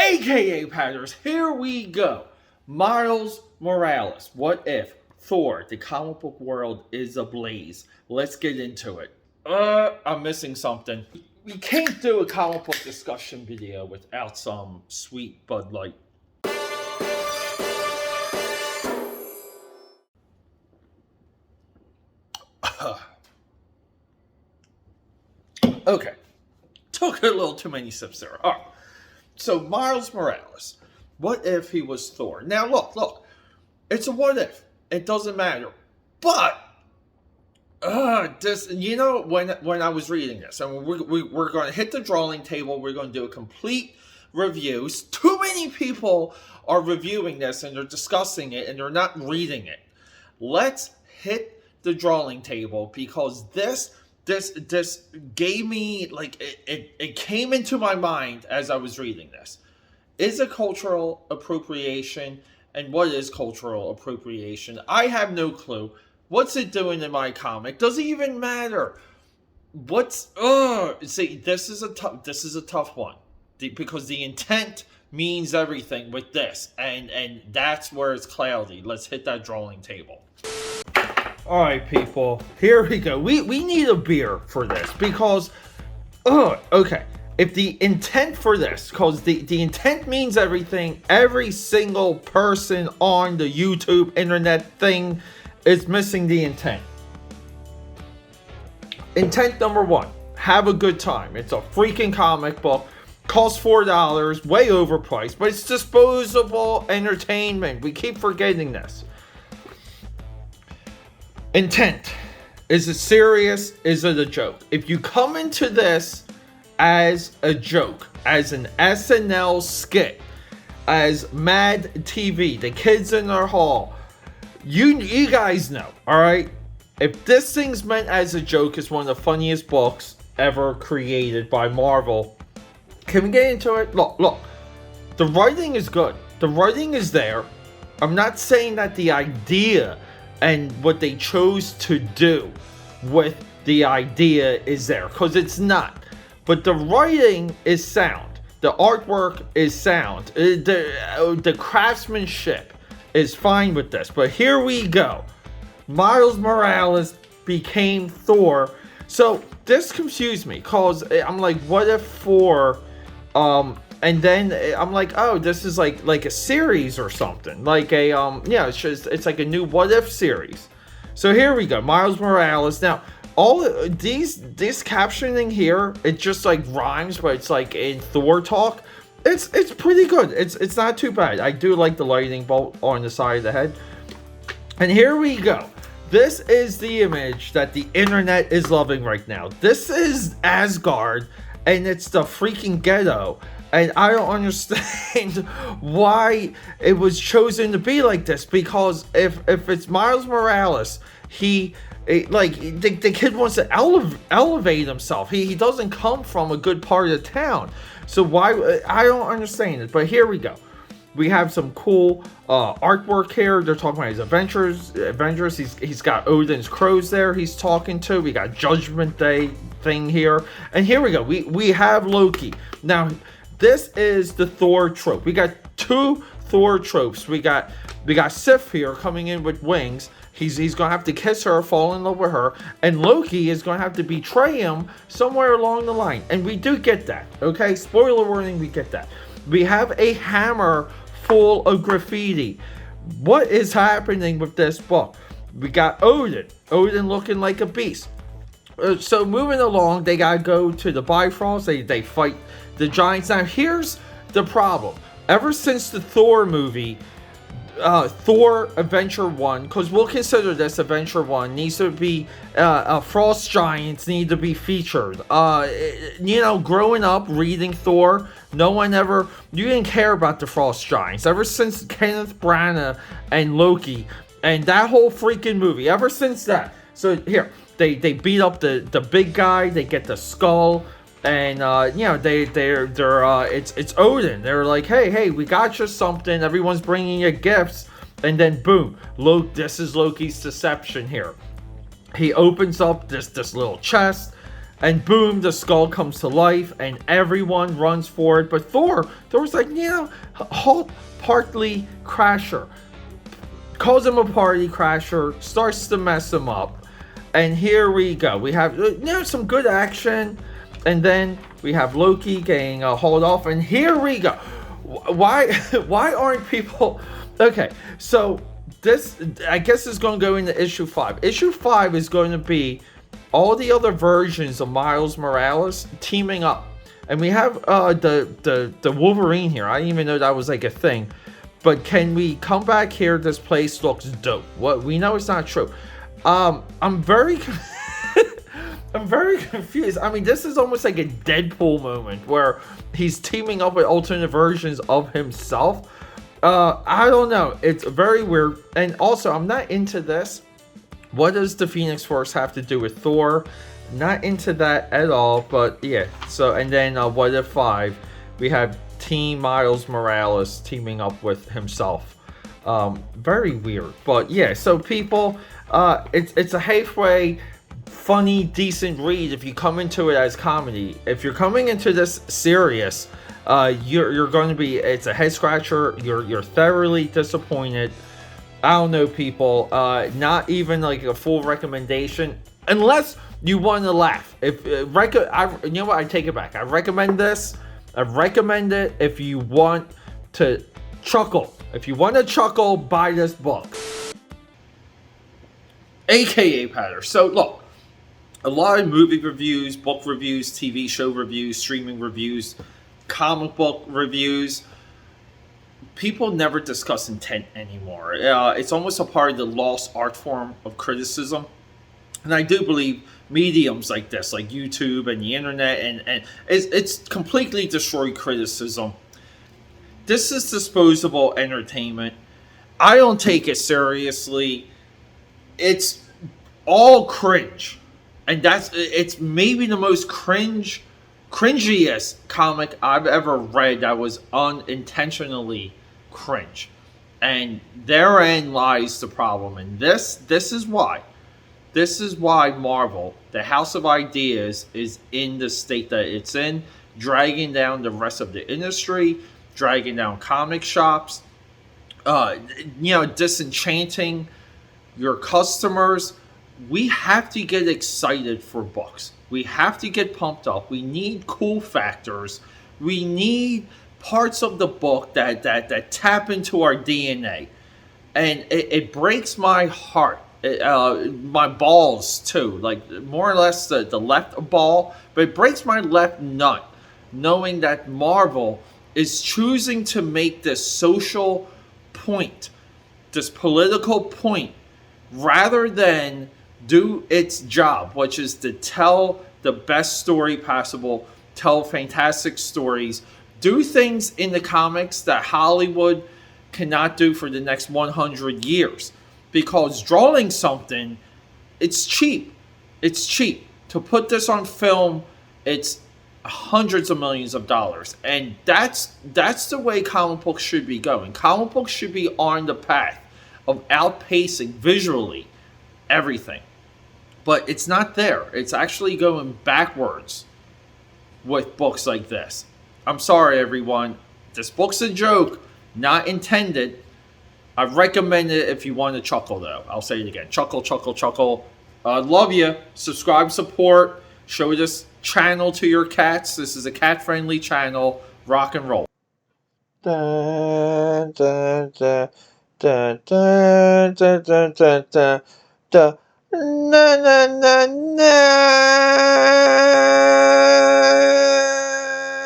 AKA Patters, here we go. Miles Morales, what if Thor, the comic book world, is ablaze? Let's get into it. I'm missing something. We can't do a comic book discussion video without some sweet Bud Light. Okay. Took a little too many sips there. All right. So, Miles Morales. What if he was Thor? Now, look. It's a what if. It doesn't matter. But, this, you know, when I was reading this, and we're going to hit the drawing table, we're going to do a complete review. Too many people are reviewing this, and they're discussing it, and they're not reading it. Let's hit the drawing table, because this gave me, like, it came into my mind as I was reading this. Is it cultural appropriation? And what is cultural appropriation? I have no clue. What's it doing in my comic? Does it even matter? See, this is a tough one. Because the intent means everything with this. And that's where it's cloudy. Let's hit that drawing table. Alright, people, here we go. We need a beer for this because, okay. If the intent for this, because the intent means everything, every single person on the YouTube internet thing is missing the intent. Intent number one, have a good time. It's a freaking comic book, costs $4, way overpriced, but it's disposable entertainment. We keep forgetting this. Intent. Is it serious? Is it a joke? If you come into this as a joke, as an SNL skit, as Mad TV, the kids in their hall, you guys know, alright? If this thing's meant as a joke, it's one of the funniest books ever created by Marvel. Can we get into it? Look. The writing is good. The writing is there. I'm not saying that the idea and what they chose to do with the idea is there, because it's not. But the writing is sound. The artwork is sound. The craftsmanship is fine with this. But here we go. Miles Morales became Thor. So this confused me, because I'm like, what if Thor... and then I'm like, oh, this is like a series or something. Like a, it's like a new what if series. So here we go. Miles Morales. Now, all these captioning here, it just like rhymes, but it's like in Thor talk. It's pretty good. It's not too bad. I do like the lightning bolt on the side of the head. And here we go. This is the image that the internet is loving right now. This is Asgard, and it's the freaking ghetto. And I don't understand why it was chosen to be like this. Because if it's Miles Morales, the kid wants to elevate himself. He doesn't come from a good part of town. So why? I don't understand it. But here we go. We have some cool artwork here. They're talking about his Avengers. He's got Odin's crows there he's talking to. We got Judgment Day thing here. And here we go. We have Loki. Now, this is the Thor trope. We got two Thor tropes. We got Sif here coming in with wings. He's gonna have to kiss her, fall in love with her, and Loki is gonna have to betray him somewhere along the line. And we do get that. Okay, spoiler warning, we get that. We have a hammer full of graffiti. What is happening with this book? We got Odin looking like a beast. So moving along, they gotta go to the Bifrost. They fight the giants. Now here's the problem. Ever since the Thor movie, Thor Adventure 1, because we'll consider this Adventure 1, needs to be, Frost Giants need to be featured. Growing up reading Thor, you didn't care about the Frost Giants. Ever since Kenneth Branagh and Loki, and that whole freaking movie, ever since that. So here, they beat up the big guy, they get the skull, and it's Odin. They're like, hey, we got you something. Everyone's bringing you gifts, and then boom, this is Loki's deception here. He opens up this little chest, and boom, the skull comes to life, and everyone runs for it. But Thor's like, halt, partly crasher. Calls him a party crasher, starts to mess him up. And here we go. We have some good action, and then we have Loki getting hauled off, and here we go. Why aren't people okay? So this, I guess, is going to go into issue 5. Issue 5 is going to be all the other versions of Miles Morales teaming up, and we have the Wolverine here. I didn't even know that was like a thing. But can we come back here? This place looks dope. What we know it's not true. I'm very I'm very confused. I mean, this is almost like a Deadpool moment where he's teaming up with alternate versions of himself. I don't know. It's very weird. And also, I'm not into this. What does the Phoenix Force have to do with Thor? Not into that at all. But yeah. So, and then what if 5? We have Team Miles Morales teaming up with himself. Very weird. But yeah. So people, it's a halfway funny, decent read if you come into it as comedy. If you're coming into this serious, you're going to be, it's a head scratcher. You're thoroughly disappointed. I don't know, people. Not even like a full recommendation, unless you want to laugh. If you know what, I take it back. I recommend this. I recommend it if you want to chuckle. If you want to chuckle, buy this book. AKA Patter. So look, a lot of movie reviews, book reviews, TV show reviews, streaming reviews, comic book reviews. People never discuss intent anymore. It's almost a part of the lost art form of criticism. And I do believe mediums like this, like YouTube and the internet, and it's completely destroyed criticism. This is disposable entertainment. I don't take it seriously. It's all cringe. And it's maybe the most cringiest comic I've ever read that was unintentionally cringe. And therein lies the problem. And this is why. This is why Marvel, the House of Ideas, is in the state that it's in, dragging down the rest of the industry, dragging down comic shops, disenchanting your customers. We have to get excited for books. We have to get pumped up. We need cool factors. We need parts of the book that tap into our DNA. And it breaks my heart. My balls too, like more or less the left ball, but it breaks my left nut knowing that Marvel is choosing to make this social point, this political point, rather than do its job, which is to tell the best story possible, tell fantastic stories, do things in the comics that Hollywood cannot do for the next 100 years. Because drawing something, it's cheap. It's cheap. To put this on film, it's hundreds of millions of dollars. And that's the way comic books should be going. Comic books should be on the path of outpacing visually everything. But it's not there. It's actually going backwards with books like this. I'm sorry, everyone. This book's a joke, not intended. I recommend it if you want to chuckle, though. I'll say it again. Chuckle, chuckle, chuckle. Love you. Subscribe, support. Show this channel to your cats. This is a cat-friendly channel. Rock and roll. Da, da, da, da, da, da, da, da, da, da. Na, na, na, na.